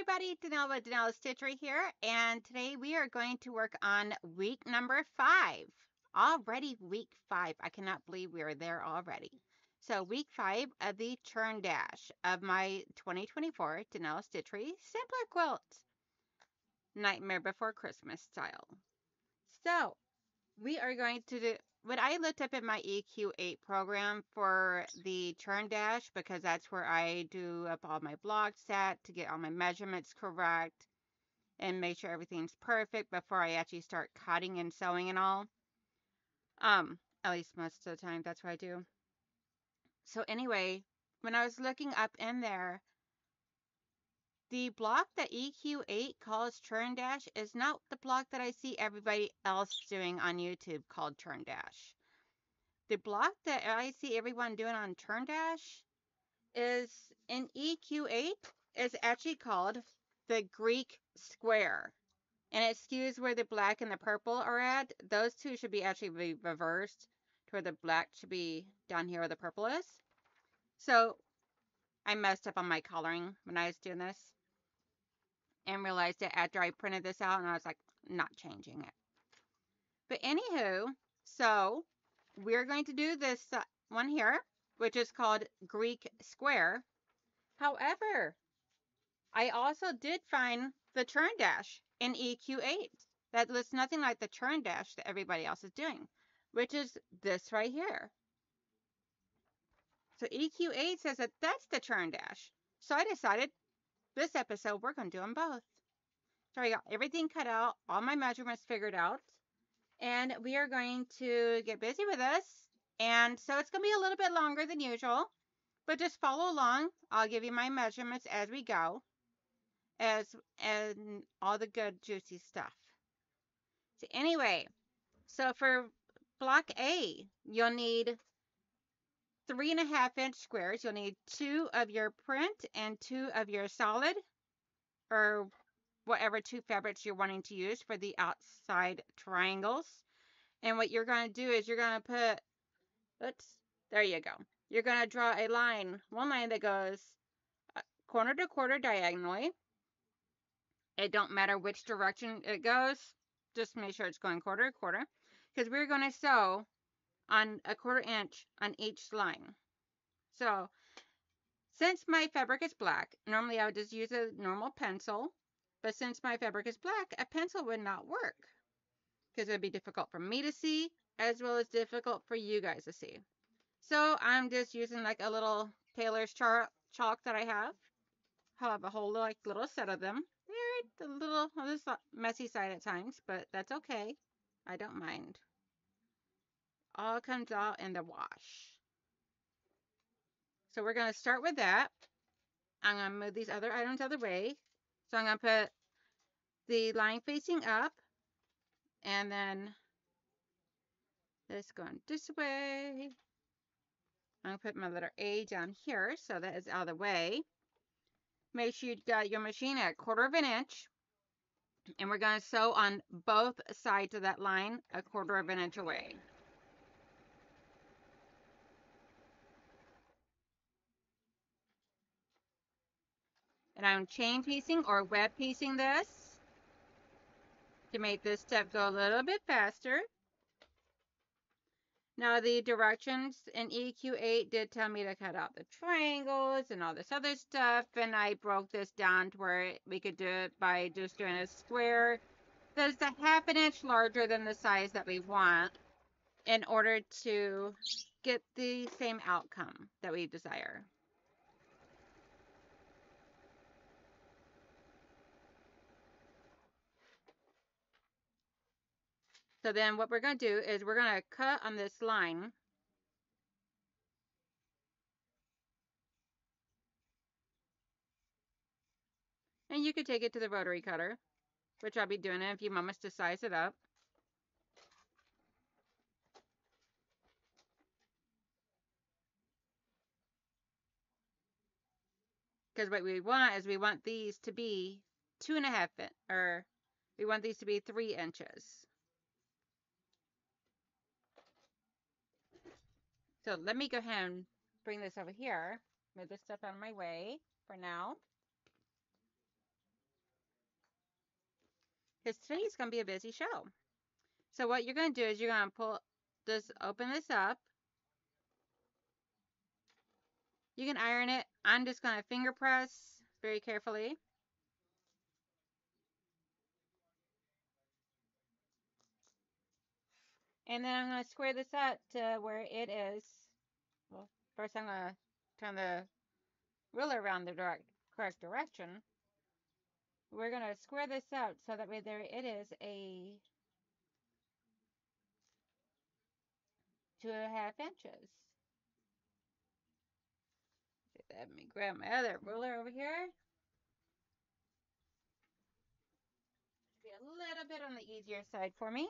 everybody, Donnell with donnellsstichery here, and today we are going to work on week number 5. Already week 5. I cannot believe we are there already. So week 5 of the Churn Dash of my 2024 donnellsstichery Simpler Quilt. Nightmare Before Christmas style. So we are going to do what I looked up in my EQ8 program for the Churn Dash, because that's where I do up all my blog set to get all my measurements correct and make sure everything's perfect before I actually start cutting and sewing and all. At least most of the time, that's what I do. So anyway, when I was looking up in there, the block that EQ8 calls Churn Dash is not the block that I see everybody else doing on YouTube called Churn Dash. The block that I see everyone doing on Churn Dash is in EQ8 is actually called the Greek square. And excuse where the black and the purple are at. Those two should be actually be reversed to where the black should be down here where the purple is. So I messed up on my coloring when I was doing this and realized it after I printed this out, and I was like, not changing it. But anywho, so we're going to do this one here, which is called Greek square. However, I also did find the Churn Dash in EQ8 that looks nothing like the Churn Dash that everybody else is doing, which is this right here. So EQ8 says that that's the Churn Dash. So I decided this episode we're going to do them both. So I got everything cut out, all my measurements figured out, and we are going to get busy with this. And so it's going to be a little bit longer than usual, but just follow along. I'll give you my measurements as we go, and all the good juicy stuff. So anyway, so for block A, you'll need 3.5-inch squares. You'll need 2 of your print and 2 of your solid, or whatever 2 fabrics you're wanting to use for the outside triangles. And what you're going to do is you're going to put, oops, there you go. You're going to draw a line, one line that goes corner to quarter diagonally. It don't matter which direction it goes. Just make sure it's going quarter to quarter, because we're going to sew on a 1/4 inch on each line. So since my fabric is black, normally I would just use a normal pencil, but since my fabric is black, a pencil would not work because it would be difficult for me to see as well as difficult for you guys to see. So I'm just using like a little tailor's chalk that I have. I have a whole like little set of them. They're a little on this messy side at times, but that's okay. I don't mind. All comes out in the wash. So we're going to start with that. I'm going to move these other items out of the way. So I'm going to put the line facing up, and then this going this way. I'm going to put my letter A down here so that is out of the way. Make sure you've got your machine at 1/4 inch. And we're going to sew on both sides of that line 1/4 inch away. And I'm chain piecing or web piecing this to make this step go a little bit faster. Now the directions in EQ8 did tell me to cut out the triangles and all this other stuff, and I broke this down to where we could do it by just doing a square that is a 1/2 inch larger than the size that we want in order to get the same outcome that we desire. So then what we're going to do is we're going to cut on this line. And you could take it to the rotary cutter, which I'll be doing in a few moments to size it up. Because what we want is we want these to be 2.5 inches, or we want these to be 3 inches. So let me go ahead and bring this over here. Move this stuff out of my way for now. because today's going to be a busy show. So what you're going to do is you're going to open this up. You can iron it. I'm just going to finger press very carefully. And then I'm going to square this out to where it is. Well, first I'm going to turn the ruler around the correct direction. We're going to square this out so that way there it is a 2.5 inches. Let me grab my other ruler over here. Be a little bit on the easier side for me.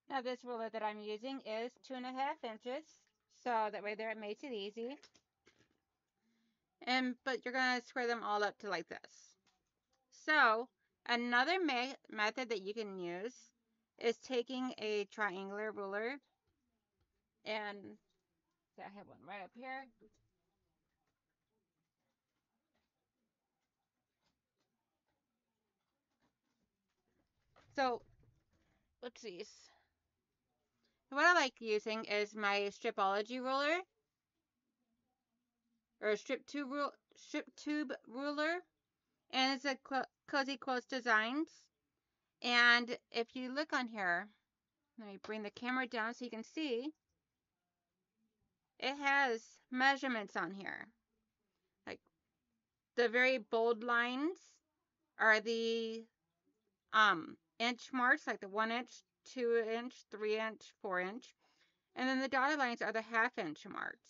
Now this ruler that I'm using is 2.5 inches. So that way there it makes it easy. But you're going to square them all up to like this. So another method that you can use is taking a triangular ruler, and I have one right up here. So let's see. What I like using is my stripology ruler or strip tube ruler, and it's a Cozy Quilts Designs. And if you look on here, let me bring the camera down so you can see. It has measurements on here. Like the very bold lines are the inch marks, like the 1 inch, 2 inch, 3 inch, 4 inch. And then the dotted lines are the half-inch marks.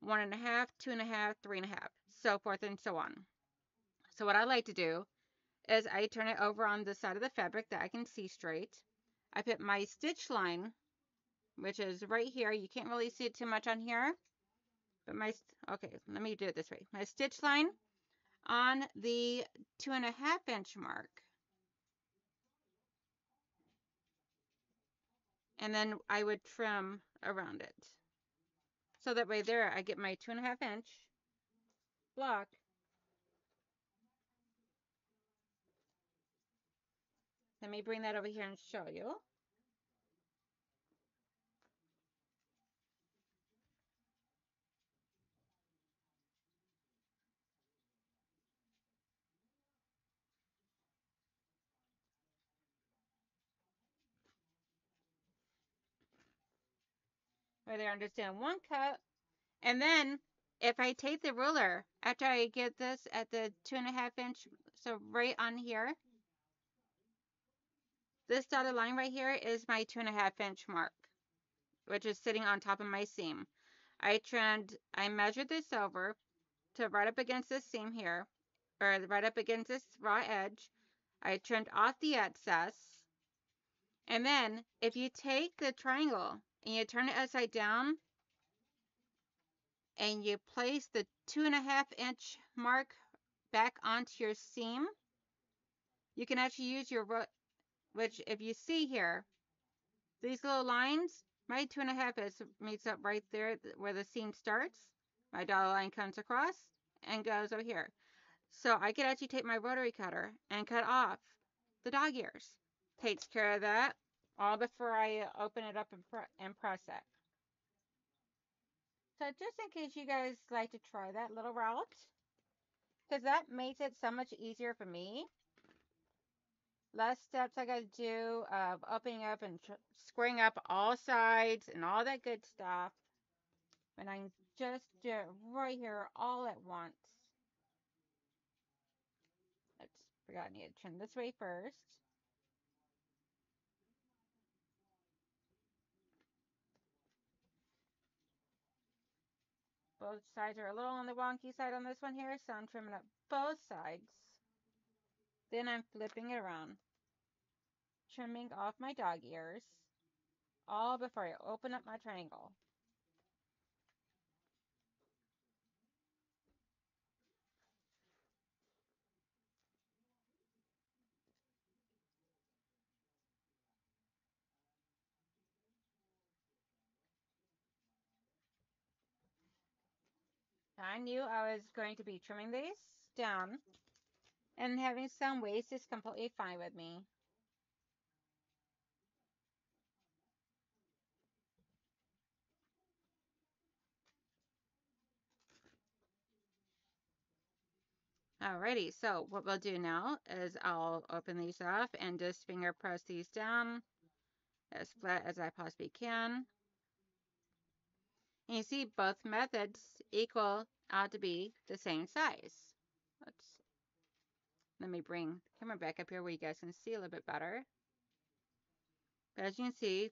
1.5, 2.5, 3.5, so forth and so on. So what I like to do is I turn it over on the side of the fabric that I can see straight. I put my stitch line, which is right here. You can't really see it too much on here. But okay, let me do it this way. My stitch line on the 2.5 inch mark. And then I would trim around it. So that way there I get my 2.5 inch block. Let me bring that over here and show you. Where they understand 1 cup. And then if I take the ruler, after I get this at the 2.5 inch, so right on here, this dotted line right here is my 2.5 inch mark, which is sitting on top of my seam. I measured this over to right up against this seam here, or right up against this raw edge. I trimmed off the excess. And then if you take the triangle and you turn it upside down and you place the 2.5 inch mark back onto your seam, you can actually use your, which if you see here, these little lines, my 2.5 meets up right there where the seam starts. My dotted line comes across and goes over here. So I could actually take my rotary cutter and cut off the dog ears. Takes care of that. all before I open it up and press it. So just in case you guys like to try that little route, because that makes it so much easier for me. Less steps I gotta do of opening up and squaring up all sides and all that good stuff. And I can just do it right here all at once. Let's forgot I need to turn this way first. Both sides are a little on the wonky side on this one here, so I'm trimming up both sides. Then I'm flipping it around, trimming off my dog ears, all before I open up my triangle. I knew I was going to be trimming these down, and having some waste is completely fine with me. Alrighty, so what we'll do now is I'll open these up and just finger press these down as flat as I possibly can. And you see both methods equal out to be the same size. Let me bring the camera back up here where you guys can see a little bit better. But as you can see,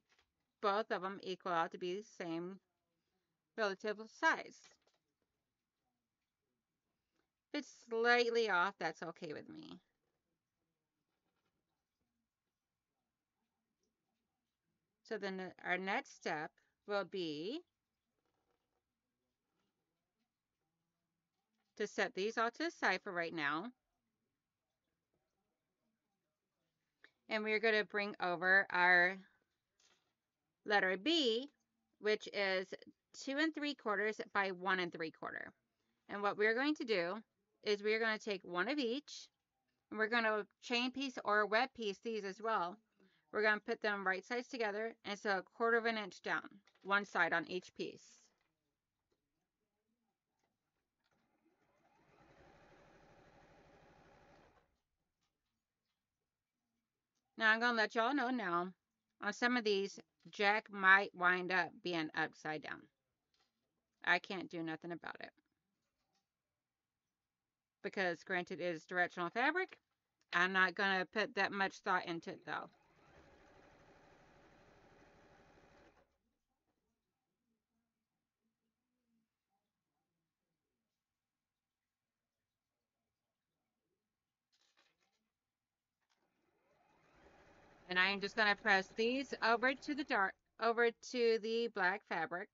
both of them equal out to be the same relative size. If it's slightly off, that's okay with me. So then our next step will be to set these all to the side for right now. And we're going to bring over our letter B, which is 2 3/4 by 1 3/4. And what we're going to do is we're going to take one of each, and we're going to chain piece or web piece these as well. We're going to put them right sides together, and so 1/4 of an inch down, one side on each piece. Now I'm going to let y'all know now, on some of these, Jack might wind up being upside down. I can't do nothing about it. Because granted it is directional fabric, I'm not going to put that much thought into it though. And I am just going to press these over to the black fabric.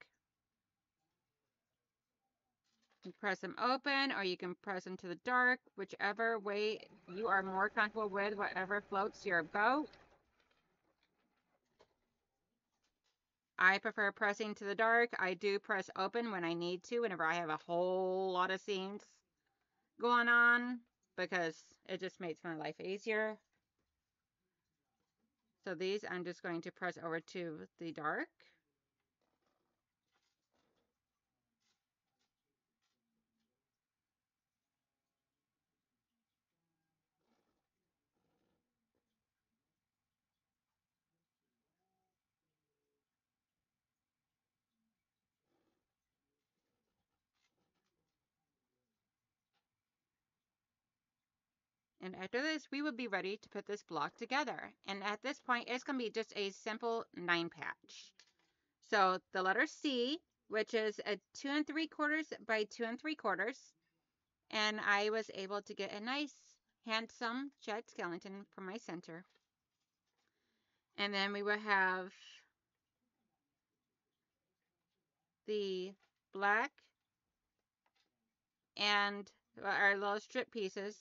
You can press them open, or you can press them to the dark, whichever way you are more comfortable with, whatever floats your boat. I prefer pressing to the dark. I do press open when I need to, whenever I have a whole lot of seams going on, because it just makes my life easier. So these I'm just going to press over to the dark. And after this, we will be ready to put this block together. And at this point, it's going to be just a simple 9 patch. So the letter C, which is a 2 3/4 by 2 3/4. And I was able to get a nice, handsome jet skeleton for my center. And then we will have the black and our little strip pieces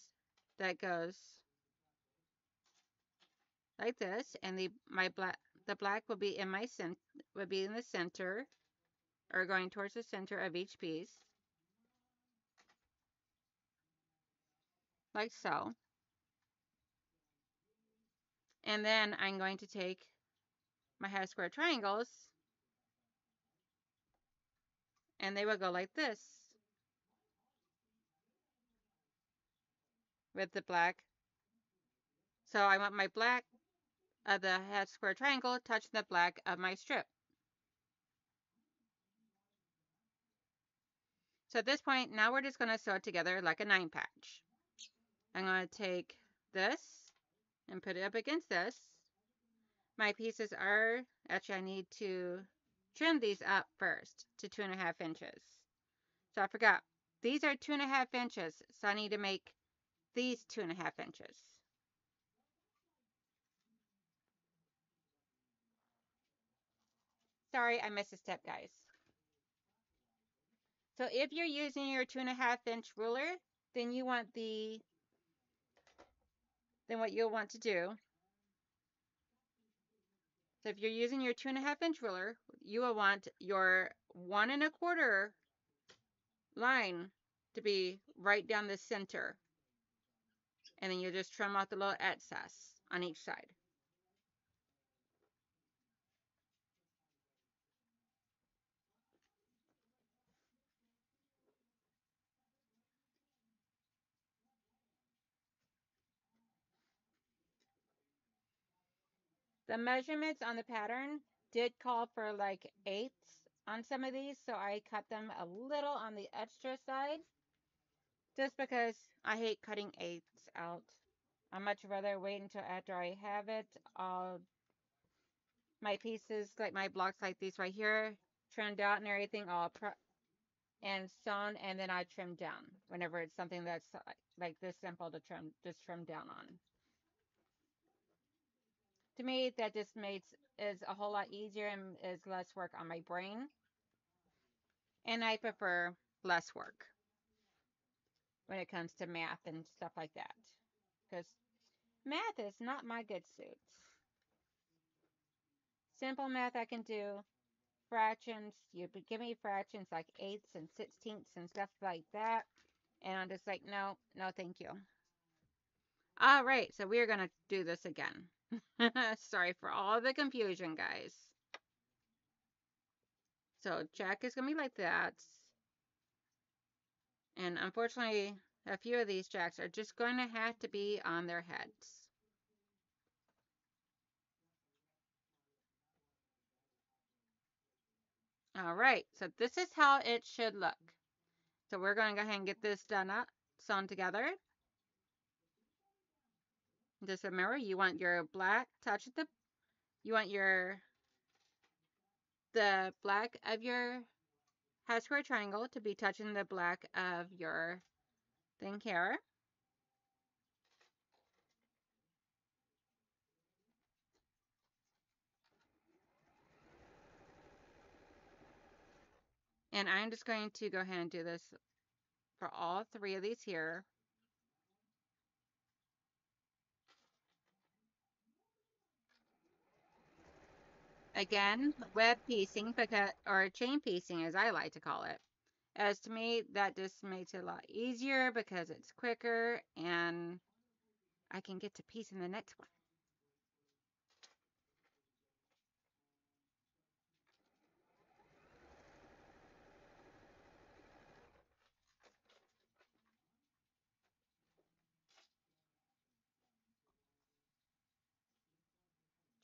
that goes like this, and the black will be in the center, or going towards the center of each piece, like so. And then I'm going to take my half square triangles, and they will go like this with the black. So I want my black of the half square triangle touching the black of my strip. So at this point, now we're just going to sew it together like a 9-patch. I'm going to take this and put it up against this. My pieces are, actually I need to trim these up first to 2.5 inches. So I forgot, these are 2.5 inches, so I need to make these 2.5 inches. Sorry, I missed a step, guys. So if you're using your 2.5-inch ruler, then you want then what you'll want to do. So if you're using your 2.5-inch ruler, you will want your 1.25 line to be right down the center. And then you just trim out the little excess on each side. The measurements on the pattern did call for like 8ths on some of these, so I cut them a little on the extra side just because I hate cutting 8ths out. I much rather wait until after I have it all my pieces, like my blocks like these right here, trimmed out and everything, all and sewn, and then I trim down whenever it's something that's like this simple to just trim down on. To me, that just makes is a whole lot easier and is less work on my brain. And I prefer less work when it comes to math and stuff like that. Because math is not my good suit. Simple math I can do. Fractions, you give me fractions like 8ths and 16ths and stuff like that. And I'm just like, no, no, thank you. All right, so we're going to do this again. Sorry for all the confusion, guys. So Jack is going to be like that. And unfortunately, a few of these jacks are just going to have to be on their heads. All right, so this is how it should look. So we're going to go ahead and get this done up, sewn together. Just remember, you want your black touch at you want the black of your half square triangle to be touching the black of your thing here. And I'm just going to go ahead and do this for all 3 of these here. Again, web piecing, because, or chain piecing as I like to call it. As to me, that just makes it a lot easier because it's quicker and I can get to piecing the next one.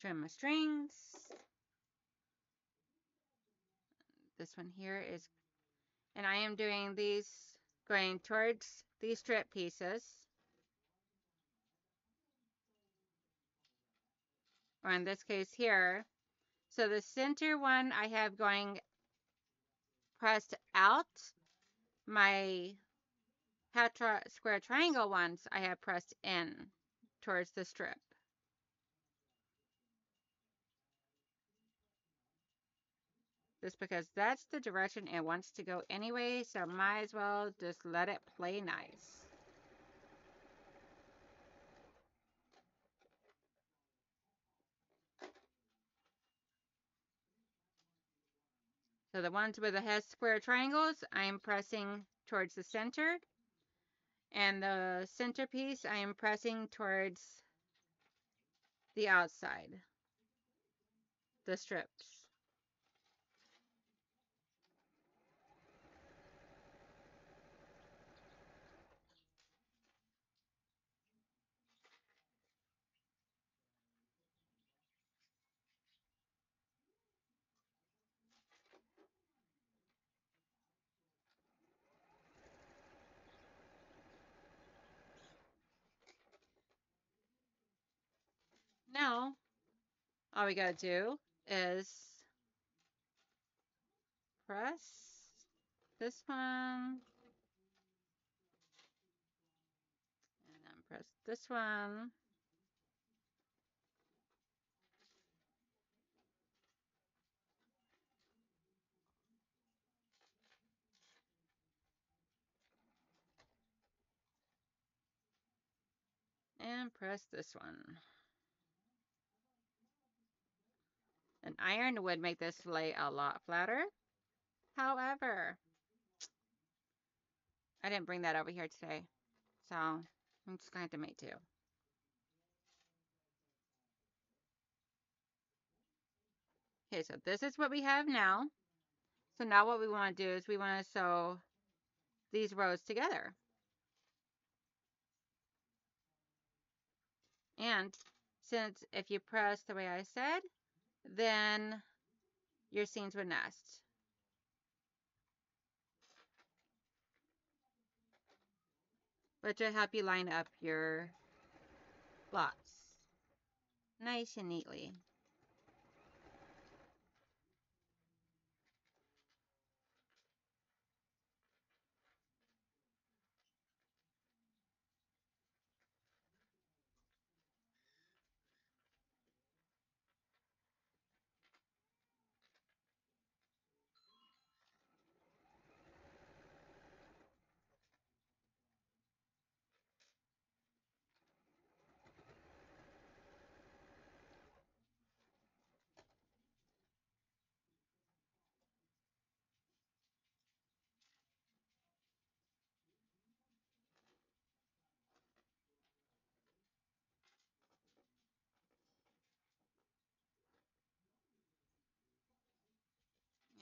Trim my strings. This one here is, and I am doing these going towards these strip pieces. Or in this case here. So the center one I have going pressed out. My half square triangle ones I have pressed in towards the strip. Just because that's the direction it wants to go anyway, so might as well just let it play nice. So the ones with the half square triangles, I'm pressing towards the center. And the centerpiece, I am pressing towards the outside. the strips. Now, all we gotta do is press this one, and then press this one, and press this one. An iron would make this lay a lot flatter. However, I didn't bring that over here today, so I'm just gonna have to make do. Okay, so this is what we have now. So now what we want to do is we want to sew these rows together. And since if you press the way I said, then your seams would nest. Which will help you line up your blocks nice and neatly.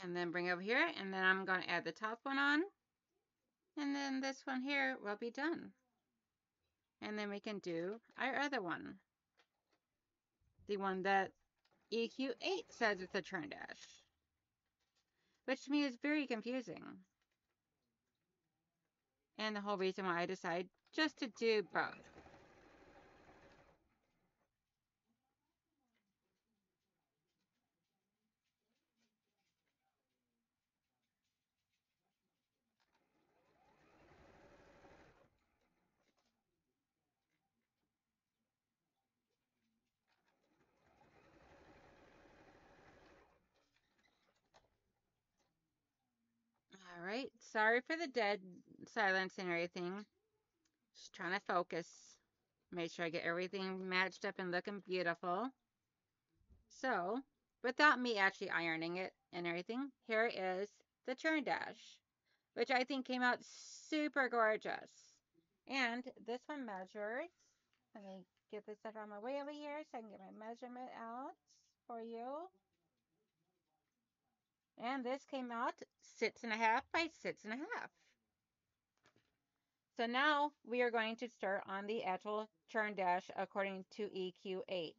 And then bring over here, and then I'm going to add the top one on. And then this one here will be done. And then we can do our other one. The one that EQ8 says it's a churn dash. Which to me is very confusing. And the whole reason why I decided just to do both. All right, sorry for the dead silence and everything. Just trying to focus. Make sure I get everything matched up and looking beautiful. So, without me actually ironing it and everything, here is the churn dash, which I think came out super gorgeous. And this one measures. Let me get this stuff on my way over here so I can get my measurement out for you. And this came out 6.5 by 6.5. So now we are going to start on the actual churn dash according to EQ8.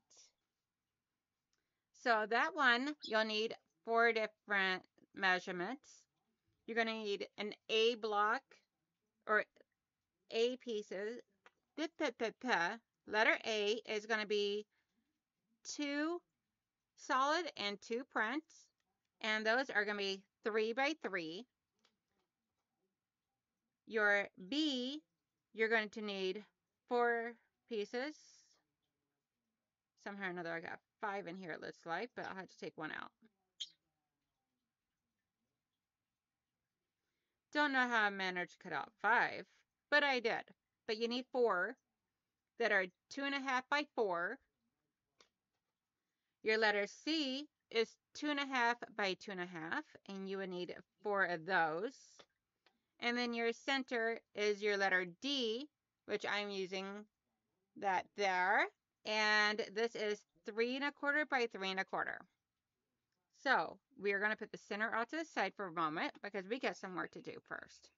So that one, you'll need 4 different measurements. You're going to need an A block or A pieces. Letter A is going to be 2 solid and 2 print. And those are going to be 3 by 3. Your B, you're going to need 4 pieces. Somehow or another, I got 5 in here, it looks like, but I'll have to take one out. Don't know how I managed to cut out 5, but I did. But you need 4 that are 2.5 by 4. Your letter C is 2.5 by 2.5, and you would need 4 of those. And then your center is your letter D, which I'm using that there. And this is 3 1/4 by 3 1/4. So we are going to put the center off to the side for a moment because we got some work to do first.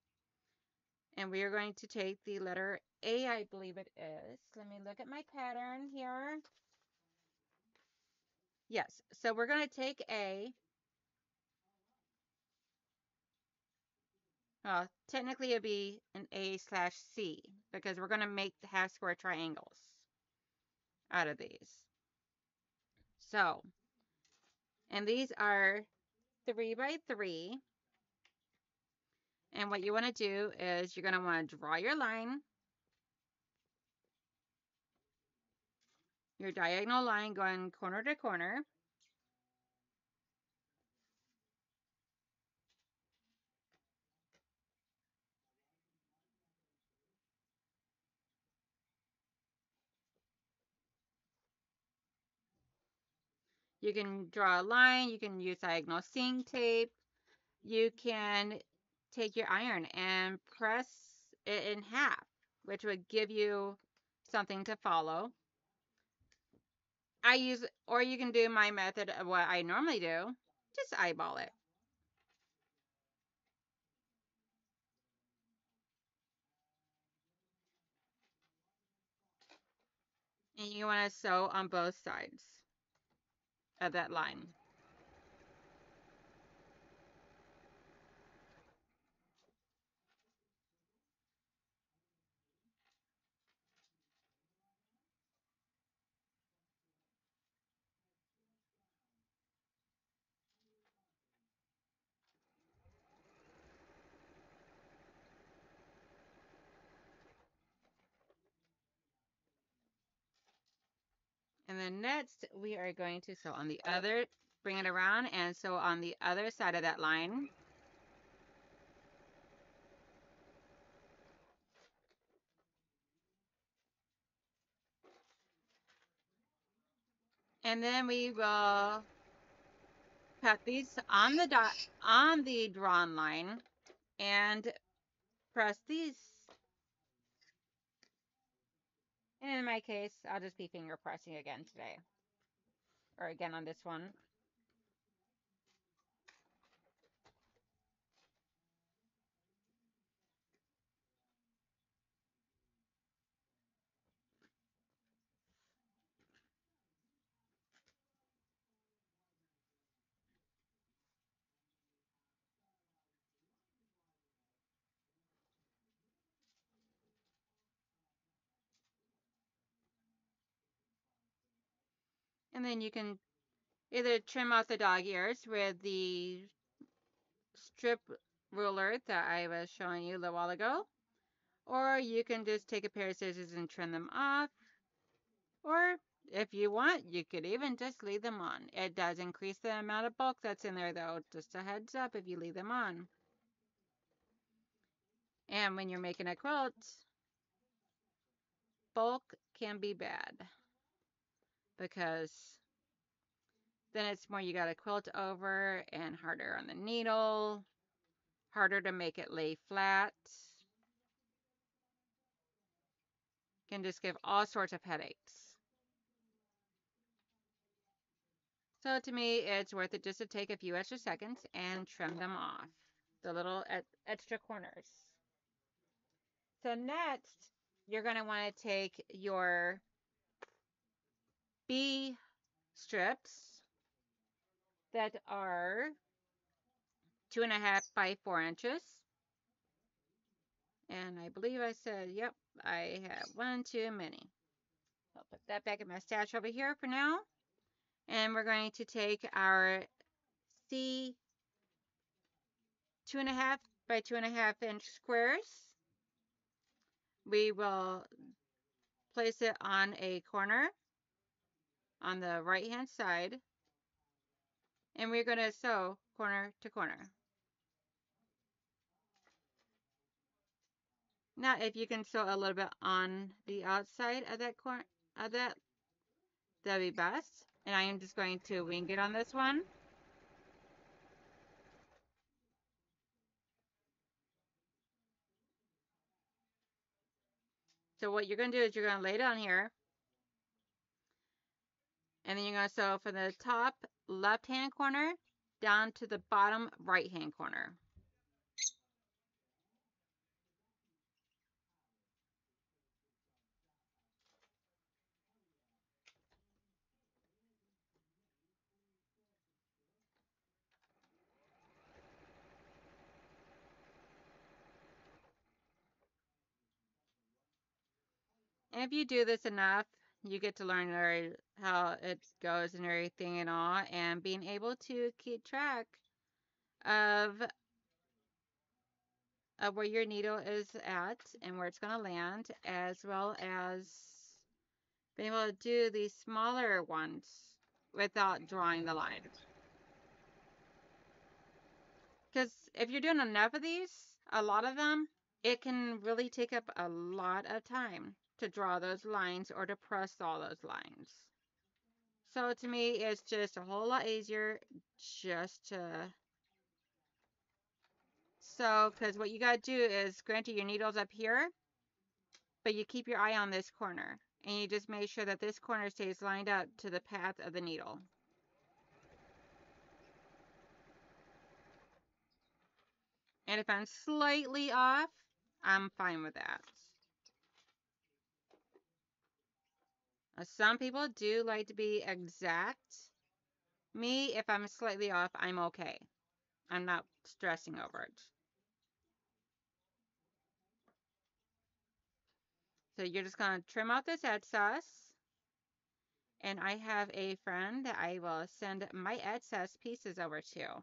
And we are going to take the letter A, I believe it is. Let me look at my pattern here. Yes, so we're going to take A. Well, technically it'd be an A/C because we're going to make the half square triangles out of these. So, and these are 3 by 3. And what you want to do is you're going to want to draw your line, your diagonal line going corner to corner. You can draw a line, you can use diagonal seam tape, you can take your iron and press it in half, which would give you something to follow. Or you can do my method of what I normally do, just eyeball it. And you want to sew on both sides of that line. And then next, we are going to sew on the other, bring it around and sew on the other side of that line. And then we will cut these on the drawn line and press these. And in my case, I'll just be finger pressing again today, or again on this one. And then you can either trim off the dog ears with the strip ruler that I was showing you a little while ago, or you can just take a pair of scissors and trim them off, or if you want, you could even just leave them on. It does increase the amount of bulk that's in there though, just a heads up if you leave them on. And when you're making a quilt, bulk can be bad because then it's more you got to quilt over and harder on the needle, harder to make it lay flat. Can just give all sorts of headaches. So to me, it's worth it just to take a few extra seconds and trim them off, the little extra corners. So next, you're going to want to take your B strips that are 2.5 by 4 inches. And I believe I said, yep, I have one too many. I'll put that back in my stash over here for now. And we're going to take our C 2.5 by 2.5 inch squares. We will place it on a corner on the right hand side. And we're going to sew corner to corner. Now, if you can sew a little bit on the outside of that corner, that'd be best. And I am just going to wing it on this one. So what you're going to do is you're going to lay it on here. And then you're going to sew from the top left-hand corner down to the bottom right hand corner. And if you do this enough, you get to learn how it goes and everything and all, and being able to keep track of where your needle is at and where it's going to land, as well as being able to do these smaller ones without drawing the line. Because if you're doing enough of these, a lot of them, it can really take up a lot of time to draw those lines or to press all those lines. So to me, it's just a whole lot easier just to. So, because what you got to do is, granted, your needle's up here, but you keep your eye on this corner. And you just make sure that this corner stays lined up to the path of the needle. And if I'm slightly off, I'm fine with that. Some people do like to be exact. Me, if I'm slightly off, I'm okay. I'm not stressing over it. So you're just going to trim out this excess. And I have a friend that I will send my excess pieces over to.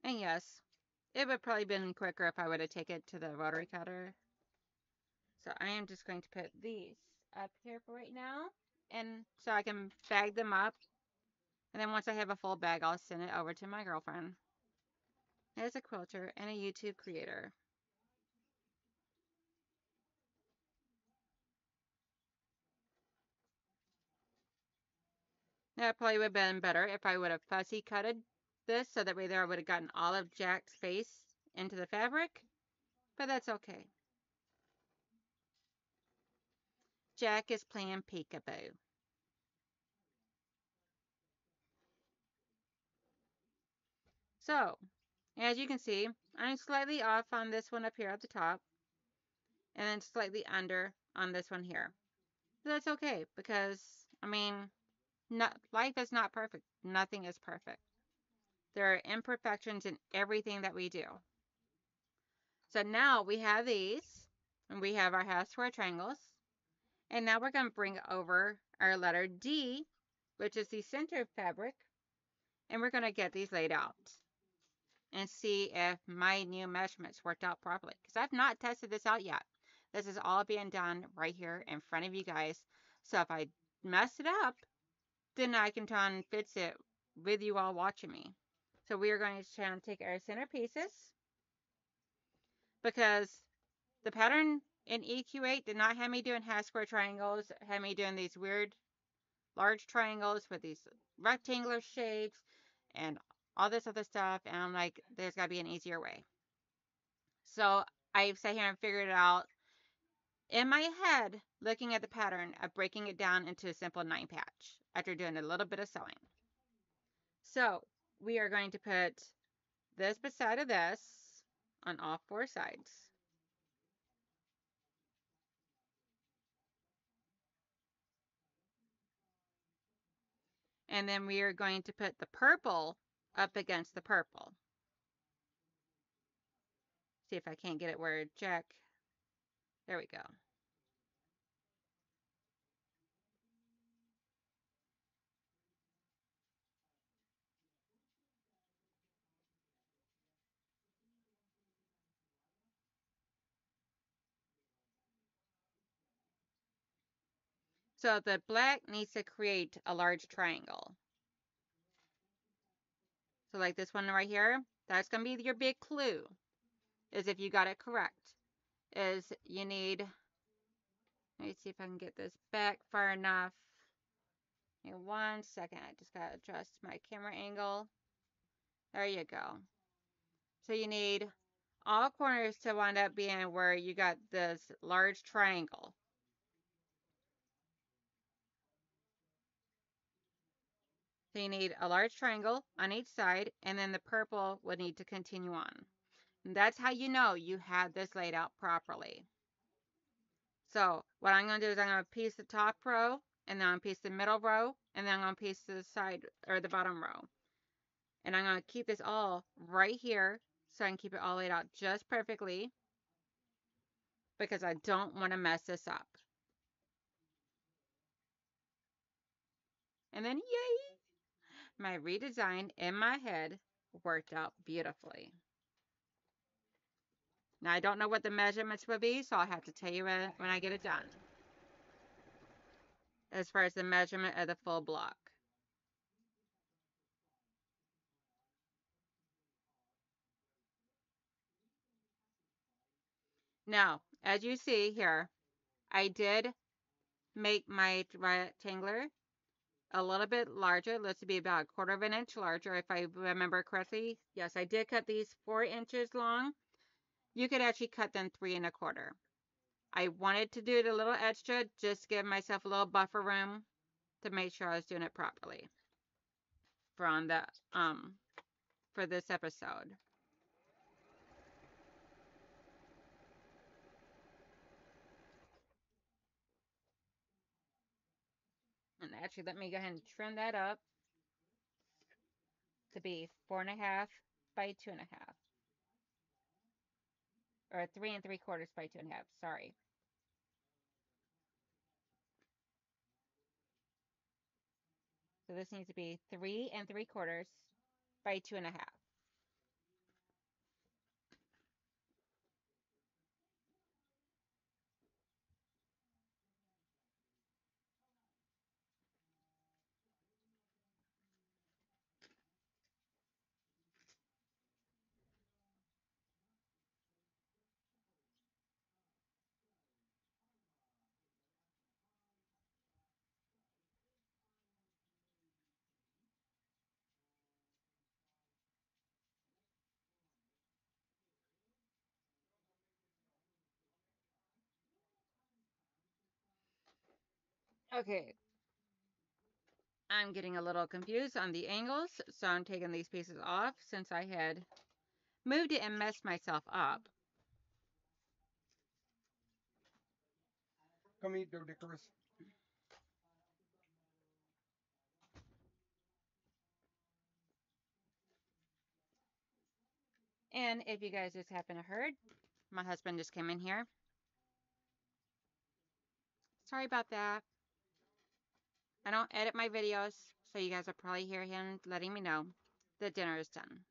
And yes, it would probably been quicker if I would have taken it to the rotary cutter. So I am just going to put these up here for right now. And so I can bag them up. And then once I have a full bag, I'll send it over to my girlfriend. As a quilter and a YouTube creator. That probably would have been better if I would have fussy cutted this so that way there I would have gotten all of Jack's face into the fabric. But that's okay. Jack is playing peekaboo. So, as you can see, I'm slightly off on this one up here at the top, and then slightly under on this one here. But that's okay because, I mean, life is not perfect. Nothing is perfect. There are imperfections in everything that we do. So now we have these, and we have our half square triangles. And now we're going to bring over our letter D, which is the center fabric, and we're going to get these laid out and see if my new measurements worked out properly. Because I've not tested this out yet. This is all being done right here in front of you guys. So if I mess it up, then I can try and fix it with you all watching me. So we are going to try and take our center pieces because the pattern in EQ8 did not have me doing half square triangles, had me doing these weird large triangles with these rectangular shapes and all this other stuff. And I'm like, there's got to be an easier way. So I sat here and figured it out in my head, looking at the pattern of breaking it down into a simple 9 patch after doing a little bit of sewing. So we are going to put this beside of this on all 4 sides. And then we are going to put the purple up against the purple. See if I can't get it where Jack. There we go. So the black needs to create a large triangle. So like this one right here, that's going to be your big clue, is if you got it correct, is you need, let me see if I can get this back far enough. 1 second. I just gotta adjust my camera angle. There you go. So you need all corners to wind up being where you got this large triangle. So you need a large triangle on each side, and then the purple would need to continue on. And that's how you know you have this laid out properly. So what I'm going to do is I'm going to piece the top row, and then I'm going to piece the middle row, and then I'm going to piece the side or the bottom row. And I'm going to keep this all right here so I can keep it all laid out just perfectly because I don't want to mess this up. And then yay! My redesign in my head worked out beautifully. Now I don't know what the measurements will be, so I'll have to tell you when I get it done. As far as the measurement of the full block. Now, as you see here, I did make my rectangular a little bit larger. Let's be about 1/4 of an inch larger if I remember correctly. Yes, I did cut these 4 inches long. You could actually cut them 3 1/4. I wanted to do it a little extra, just to give myself a little buffer room to make sure I was doing it properly from the for this episode. And actually, let me go ahead and trim that up to be 4 1/2 by 2 1/2, or 3 3/4 by 2 1/2. Sorry. So this needs to be 3 3/4 by 2 1/2. Okay, I'm getting a little confused on the angles, so I'm taking these pieces off since I had moved it and messed myself up. Come eat the licorice. And if you guys just happen to heard, my husband just came in here. Sorry about that. I don't edit my videos, so you guys will probably hear him letting me know that dinner is done.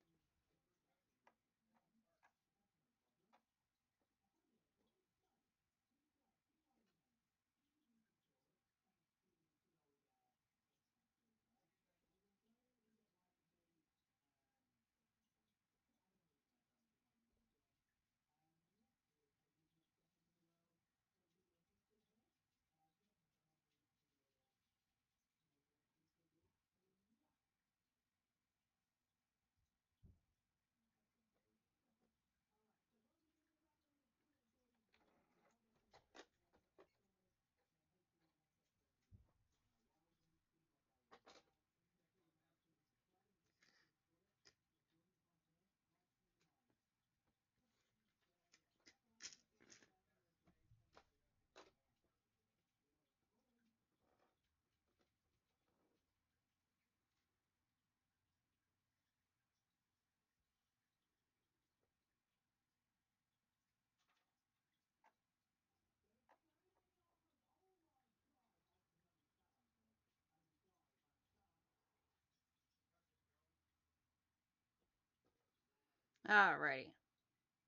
Alrighty,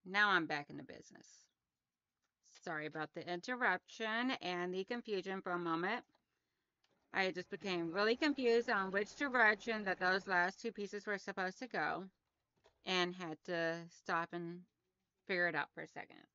now I'm back in the business. Sorry about the interruption and the confusion for a moment. I just became really confused on which direction that those last 2 pieces were supposed to go and had to stop and figure it out for a second.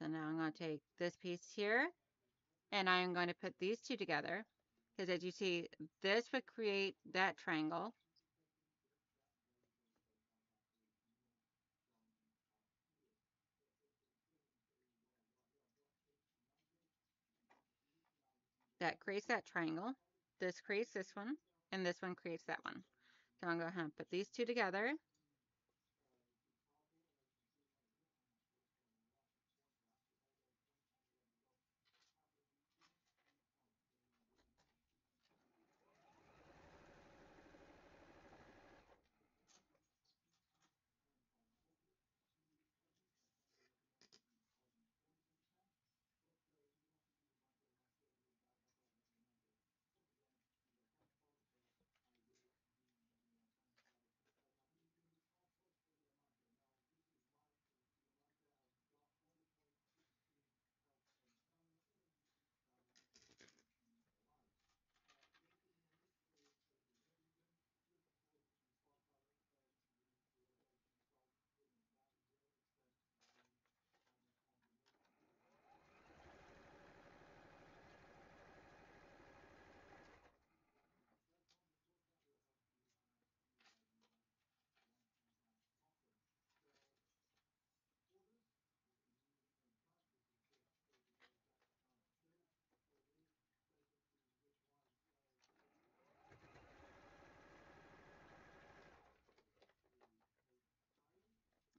So now I'm going to take this piece here and I'm going to put these two together because as you see, this would create that triangle. That creates that triangle. This creates this one, and this one creates that one. So I'm going to put these two together.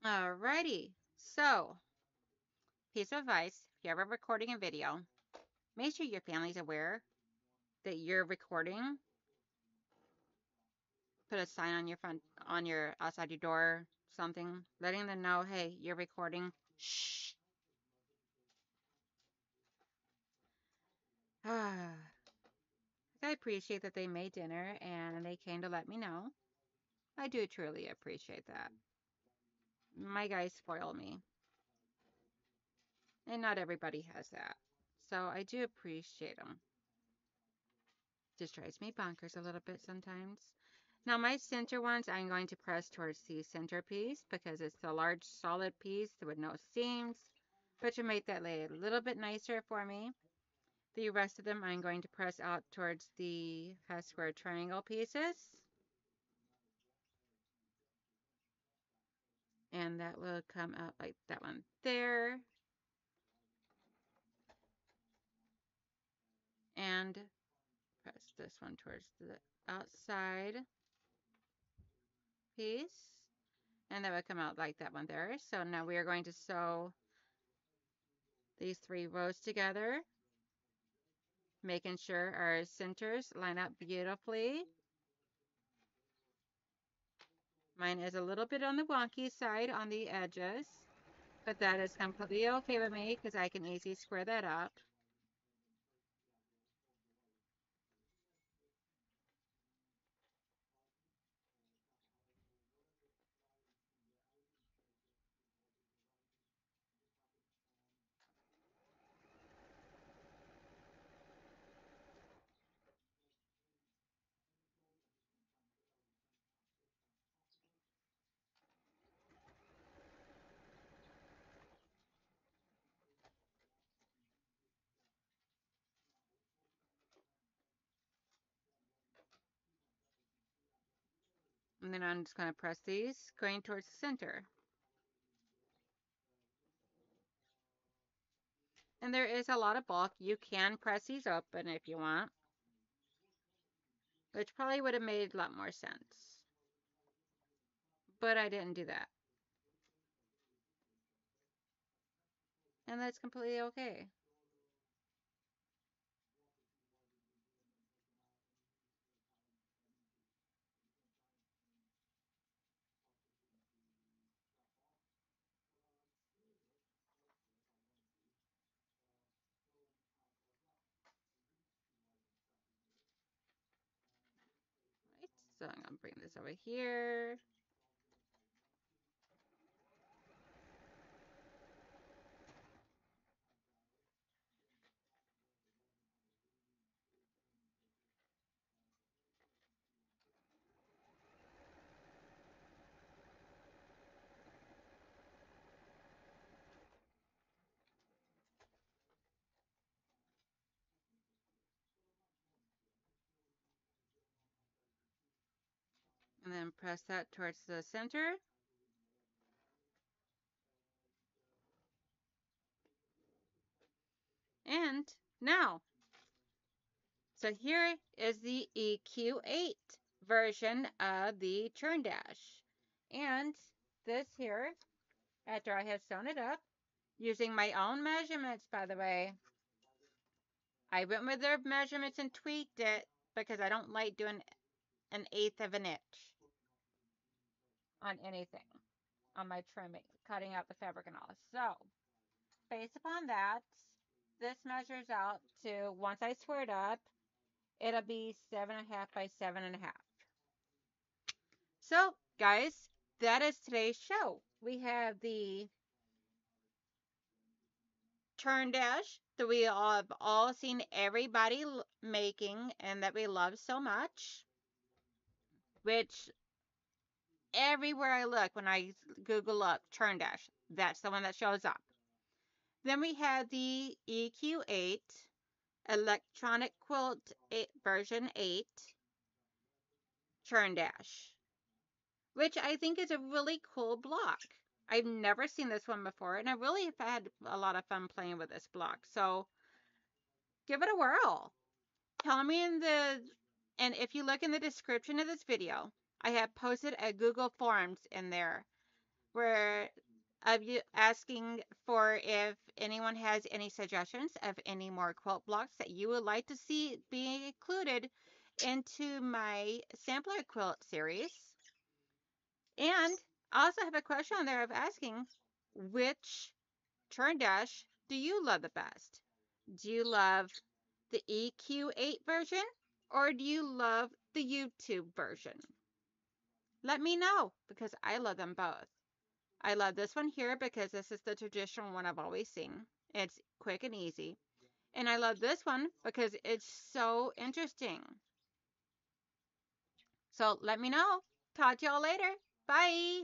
Alrighty. So, piece of advice, if you're ever recording a video, make sure your family's aware that you're recording. Put a sign on your front, on your outside your door, something, letting them know, hey, you're recording. Shh. I appreciate that they made dinner and they came to let me know. I do truly appreciate that. My guys spoil me, and not everybody has that. So I do appreciate them. Just drives me bonkers a little bit sometimes. Now my center ones, I'm going to press towards the center piece because it's the large solid piece with no seams, but to make that lay a little bit nicer for me. The rest of them I'm going to press out towards the half square triangle pieces. And that will come out like that one there. And press this one towards the outside piece. And that would come out like that one there. So now we are going to sew these 3 rows together, making sure our centers line up beautifully. Mine is a little bit on the wonky side on the edges, but that is completely okay with me because I can easily square that up. And then I'm just going to press these going towards the center. And there is a lot of bulk. You can press these open if you want, which probably would have made a lot more sense. But I didn't do that. And that's completely okay. Right, so I'm going to bring this over here. And then press that towards the center. And now, so here is the EQ8 version of the Churn Dash. And this here, after I have sewn it up, using my own measurements, by the way, I went with their measurements and tweaked it because I don't like doing an eighth of an inch on anything on my trimming, cutting out the fabric and all. So, based upon that, this measures out to, once I square it up, it'll be 7.5 by 7.5. So, guys, that is today's show. We have the Churn Dash that we all have all seen everybody making and that we love so much, which everywhere I look when I Google up Churn Dash, that's the one that shows up. Then we have the EQ8 Electronic Quilt 8, version 8 Churn Dash, which I think is a really cool block. I've never seen this one before, and I really have had a lot of fun playing with this block. So give it a whirl. Tell me and if you look in the description of this video, I have posted a Google Forms in there where of you asking for if anyone has any suggestions of any more quilt blocks that you would like to see being included into my sampler quilt series. And I also have a question on there of asking which Churn Dash do you love the best? Do you love the EQ8 version or do you love the YouTube version? Let me know because I love them both. I love this one here because this is the traditional one I've always seen. It's quick and easy. And I love this one because it's so interesting. So let me know. Talk to y'all later. Bye.